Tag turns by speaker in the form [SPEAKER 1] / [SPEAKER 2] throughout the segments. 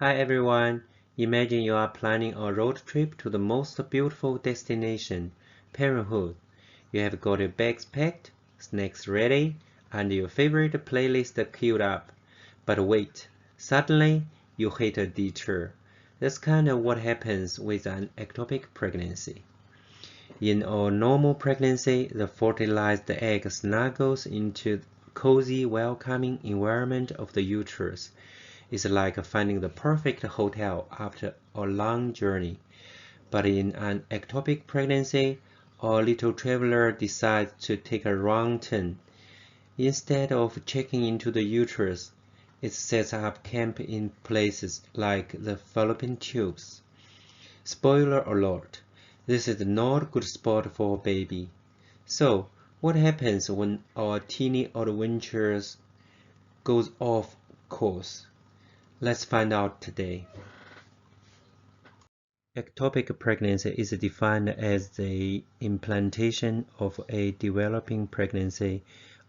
[SPEAKER 1] Hi everyone! Imagine you are planning a road trip to the most beautiful destination, parenthood. You have got your bags packed, snacks ready, and your favorite playlist queued up. But wait, suddenly you hit a detour. That's kind of what happens with an ectopic pregnancy. In a normal pregnancy, the fertilized egg snuggles into the cozy, welcoming environment of the uterus. It's like finding the perfect hotel after a long journey. But in an ectopic pregnancy, our little traveler decides to take a wrong turn. Instead of checking into the uterus, it sets up camp in places like the fallopian tubes. Spoiler alert, this is not a good spot for a baby. So, what happens when our teeny adventures goes off course? Let's find out today. Ectopic pregnancy is defined as the implantation of a developing pregnancy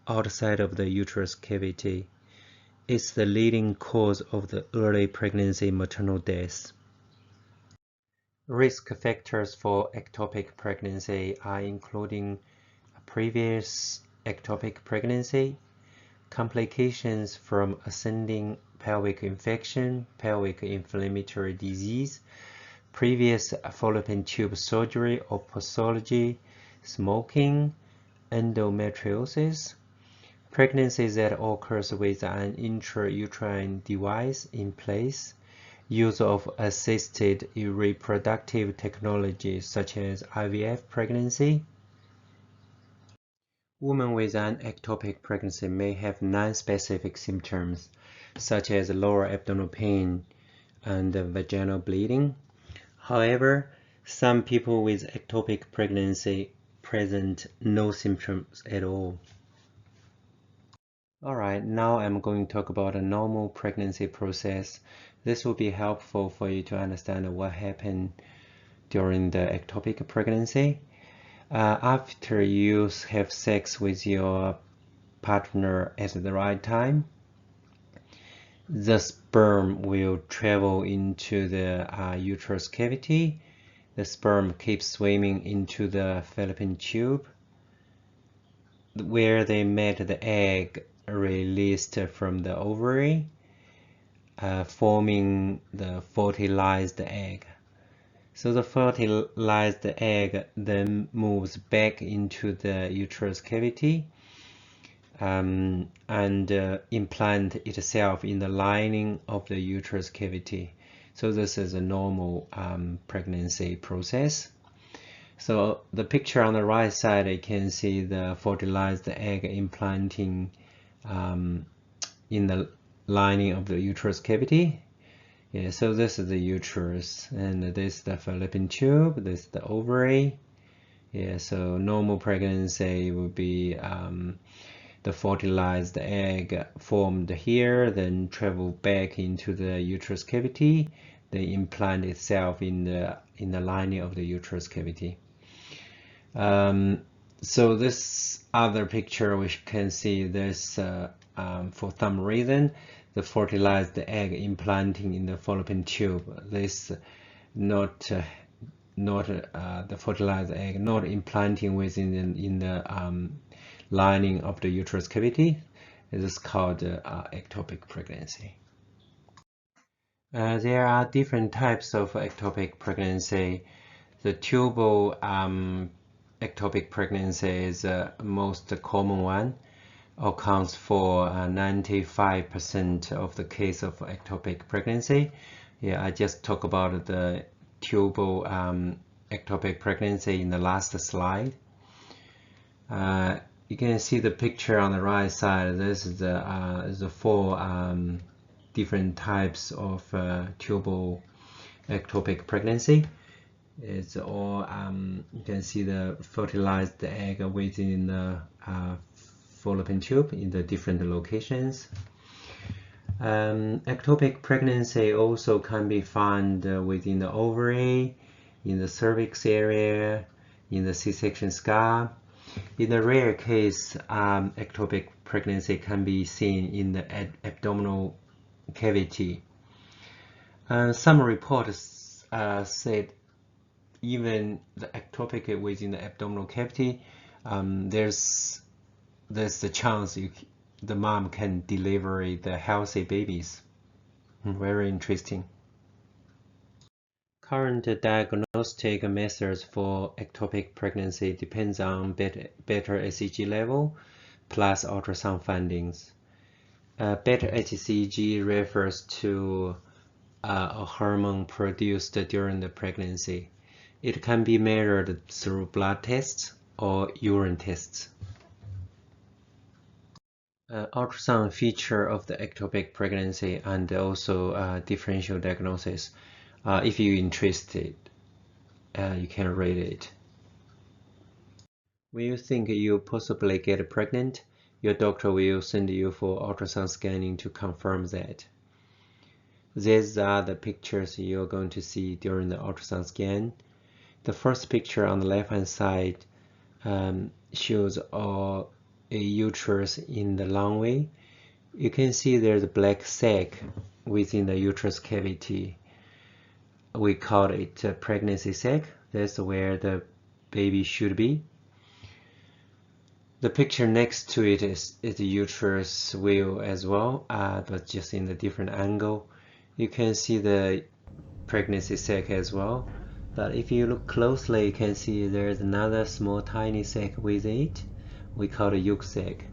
[SPEAKER 1] outside of the uterus cavity. It's the leading cause of the early pregnancy maternal deaths. Risk factors for ectopic pregnancy are including a previous ectopic pregnancy, complications from ascending pelvic infection, pelvic inflammatory disease, previous fallopian tube surgery or pathology, smoking, endometriosis, pregnancy that occurs with an intrauterine device in place, use of assisted reproductive technology such as IVF pregnancy. Women with an ectopic pregnancy may have non-specific symptoms such as lower abdominal pain and vaginal bleeding. However, some people with ectopic pregnancy present no symptoms at all. Alright, now I'm going to talk about a normal pregnancy process. This will be helpful for you to understand what happened during the ectopic pregnancy. After you have sex with your partner at the right time, the sperm will travel into the uterus cavity. The sperm keeps swimming into the fallopian tube, where they met the egg released from the ovary, forming the fertilized egg. So the fertilized egg then moves back into the uterus cavity and implant itself in the lining of the uterus cavity. So this is a normal pregnancy process. So the picture on the right side, you can see the fertilized egg implanting in the lining of the uterus cavity. Yeah, so this is the uterus, and this is the fallopian tube, this is the ovary. Yeah, so normal pregnancy would be the fertilized egg formed here, then travel back into the uterus cavity, then implant itself in the lining of the uterus cavity. So this other picture, we can see this for some reason the fertilized egg implanting in the fallopian tube. This not the fertilized egg not implanting within the lining of the uterus cavity. This is called ectopic pregnancy. There are different types of ectopic pregnancy. The tubal ectopic pregnancy is the most common one, accounts for 95% of the case of ectopic pregnancy. Yeah, I just talked about the tubal ectopic pregnancy in the last slide. You can see the picture on the right side. This is the four different types of tubal ectopic pregnancy. It's all you can see the fertilized egg within the fallopian tube in the different locations. Ectopic pregnancy also can be found within the ovary, in the cervix area, in the C-section scar. In the rare case, ectopic pregnancy can be seen in the abdominal cavity. Some reports said even the ectopic within the abdominal cavity, there's the chance the mom can deliver the healthy babies. Very interesting. Current diagnostic methods for ectopic pregnancy depends on beta HCG level plus ultrasound findings. Beta HCG refers to a hormone produced during the pregnancy. It can be measured through blood tests or urine tests. Ultrasound feature of the ectopic pregnancy and also differential diagnosis. If you're interested, you can read it. When you think you possibly get pregnant, your doctor will send you for ultrasound scanning to confirm that. These are the pictures you're going to see during the ultrasound scan. The first picture on the left-hand side shows a uterus in the long way. You can see there's a black sac within the uterus cavity. We call it a pregnancy sac. That's where the baby should be. The picture next to it is the uterus wheel as well, but just in a different angle. You can see the pregnancy sac as well. But if you look closely, you can see there's another small tiny sac with it. We call it yolk sac.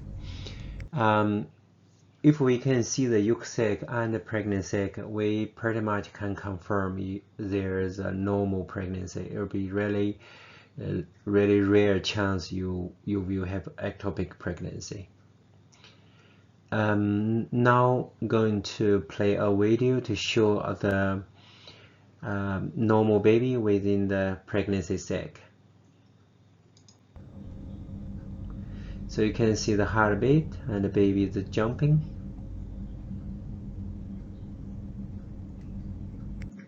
[SPEAKER 1] If we can see the yolk sac and the pregnancy sac, we pretty much can confirm there is a normal pregnancy. It will be really rare chance you will have ectopic pregnancy. Now going to play a video to show the normal baby within the pregnancy sac. So you can see the heartbeat and the baby is jumping.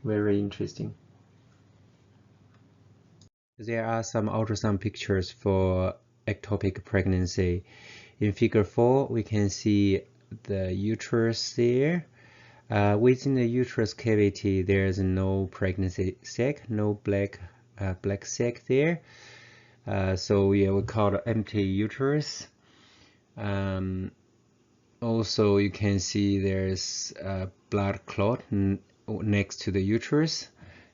[SPEAKER 1] Very interesting. There are some ultrasound pictures for ectopic pregnancy. In figure 4, we can see the uterus there. Within the uterus cavity, there is no pregnancy sac, no black sac there. So yeah, we call it empty uterus. Also, you can see there's a blood clot next to the uterus.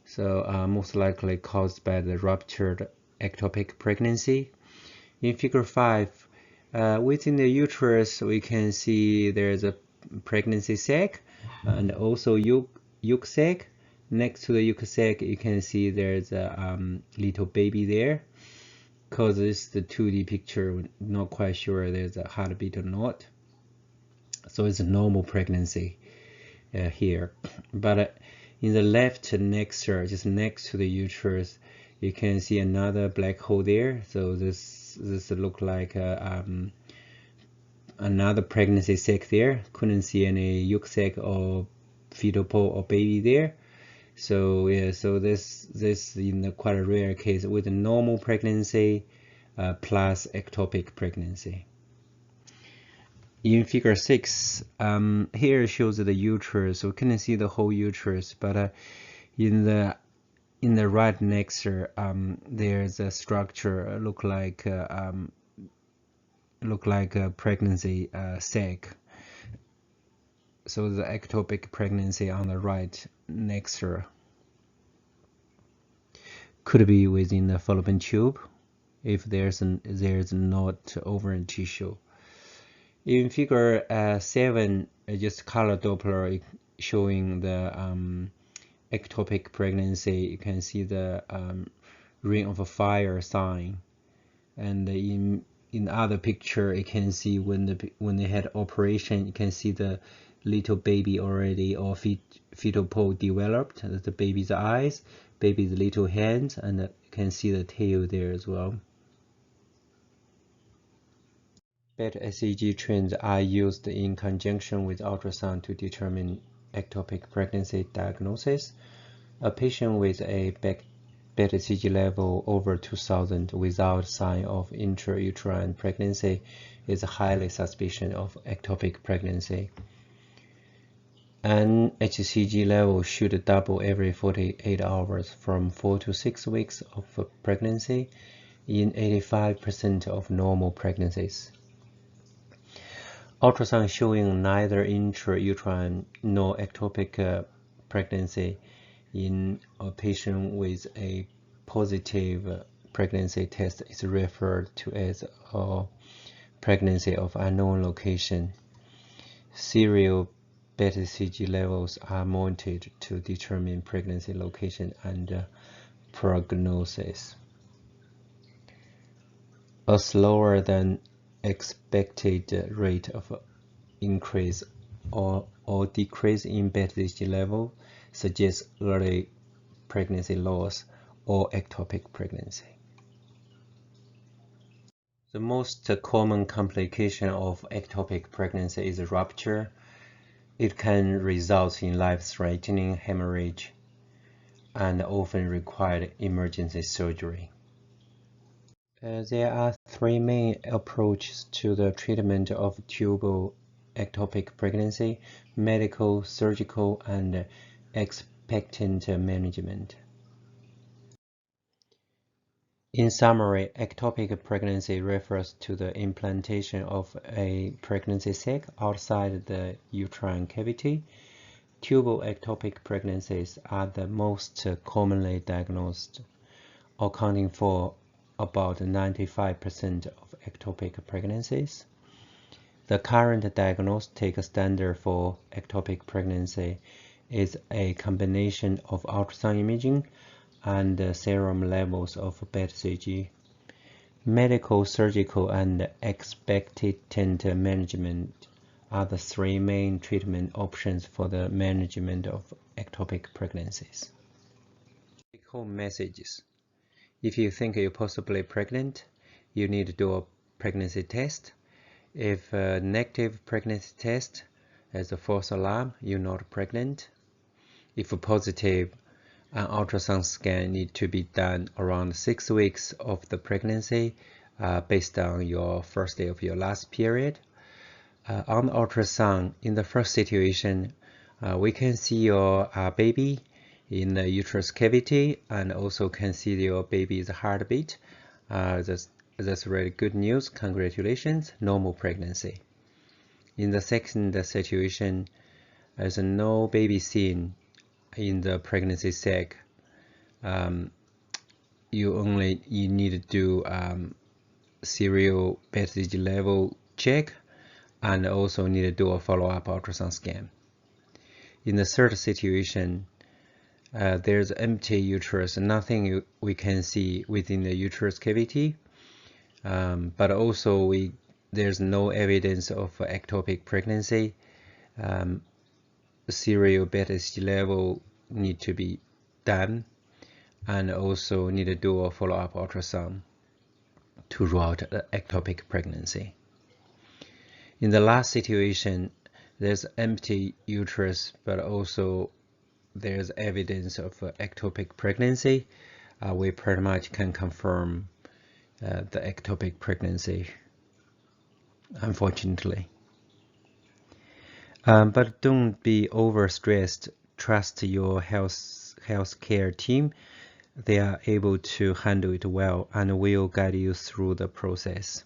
[SPEAKER 1] So most likely caused by the ruptured ectopic pregnancy. In figure 5, within the uterus, we can see there's a pregnancy sac and also yolk sac. Next to the yolk sac, you can see there's a little baby there. Because it's the 2D picture, we're not quite sure there's a heartbeat or not. So it's a normal pregnancy here. But in the left next, just next to the uterus, you can see another black hole there. So this look like another pregnancy sac there. Couldn't see any yolk sac or fetal pole or baby there. So yeah, so this in a quite a rare case with a normal pregnancy plus ectopic pregnancy. In figure 6, here shows the uterus. So we couldn't see the whole uterus, but in the right next, there's a structure look like a pregnancy sac. So the ectopic pregnancy on the right next could be within the fallopian tube if there's not ovarian tissue. In figure 7, just color Doppler showing the ectopic pregnancy. You can see the ring of fire sign, and in other picture you can see when they had operation, you can see the little baby already, or fetal pole developed, the baby's eyes, baby's little hands, and you can see the tail there as well. Beta HCG trends are used in conjunction with ultrasound to determine ectopic pregnancy diagnosis. A patient with a beta HCG level over 2000 without sign of intrauterine pregnancy is highly suspicious of ectopic pregnancy. and HCG level should double every 48 hours from 4 to 6 weeks of pregnancy in 85% of normal pregnancies. Ultrasound showing neither intrauterine nor ectopic pregnancy in a patient with a positive pregnancy test is referred to as a pregnancy of unknown location. Serial beta-CG levels are monitored to determine pregnancy location and prognosis. A slower than expected rate of increase or decrease in beta-CG level suggests early pregnancy loss or ectopic pregnancy. The most common complication of ectopic pregnancy is rupture. It can result in life-threatening hemorrhage and often require emergency surgery. There are three main approaches to the treatment of tubal ectopic pregnancy: medical, surgical, and expectant management. In summary, ectopic pregnancy refers to the implantation of a pregnancy sac outside the uterine cavity. Tubal ectopic pregnancies are the most commonly diagnosed, accounting for about 95% of ectopic pregnancies. The current diagnostic standard for ectopic pregnancy is a combination of ultrasound imaging and serum levels of beta-CG. Medical, surgical, and expectant management are the three main treatment options for the management of ectopic pregnancies. Take-home messages. If you think you're possibly pregnant, you need to do a pregnancy test. If a negative pregnancy test is a false alarm, you're not pregnant. If positive, an ultrasound scan needs to be done around 6 weeks of the pregnancy based on your first day of your last period. On the ultrasound, in the first situation, we can see your baby in the uterus cavity and also can see your baby's heartbeat. That's really good news. Congratulations, normal pregnancy. In the second situation, there's no baby seen in the pregnancy sac. You need to do serial beta-CG level check and also need to do a follow-up ultrasound scan. In the third situation, there's empty uterus, nothing we can see within the uterus cavity, but also there's no evidence of ectopic pregnancy. Serial beta-CG level need to be done and also need to do a follow-up ultrasound to rule out the ectopic pregnancy. In the last situation, there's empty uterus, but also there's evidence of ectopic pregnancy. We pretty much can confirm the ectopic pregnancy, unfortunately. But don't be overstressed. Trust your healthcare team. They are able to handle it well and will guide you through the process.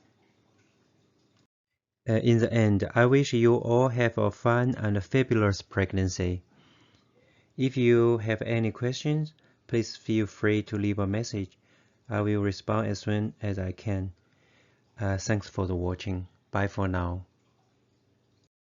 [SPEAKER 1] In the end, I wish you all have a fun and fabulous pregnancy. If you have any questions, please feel free to leave a message. I will respond as soon as I can. Thanks for the watching. Bye for now.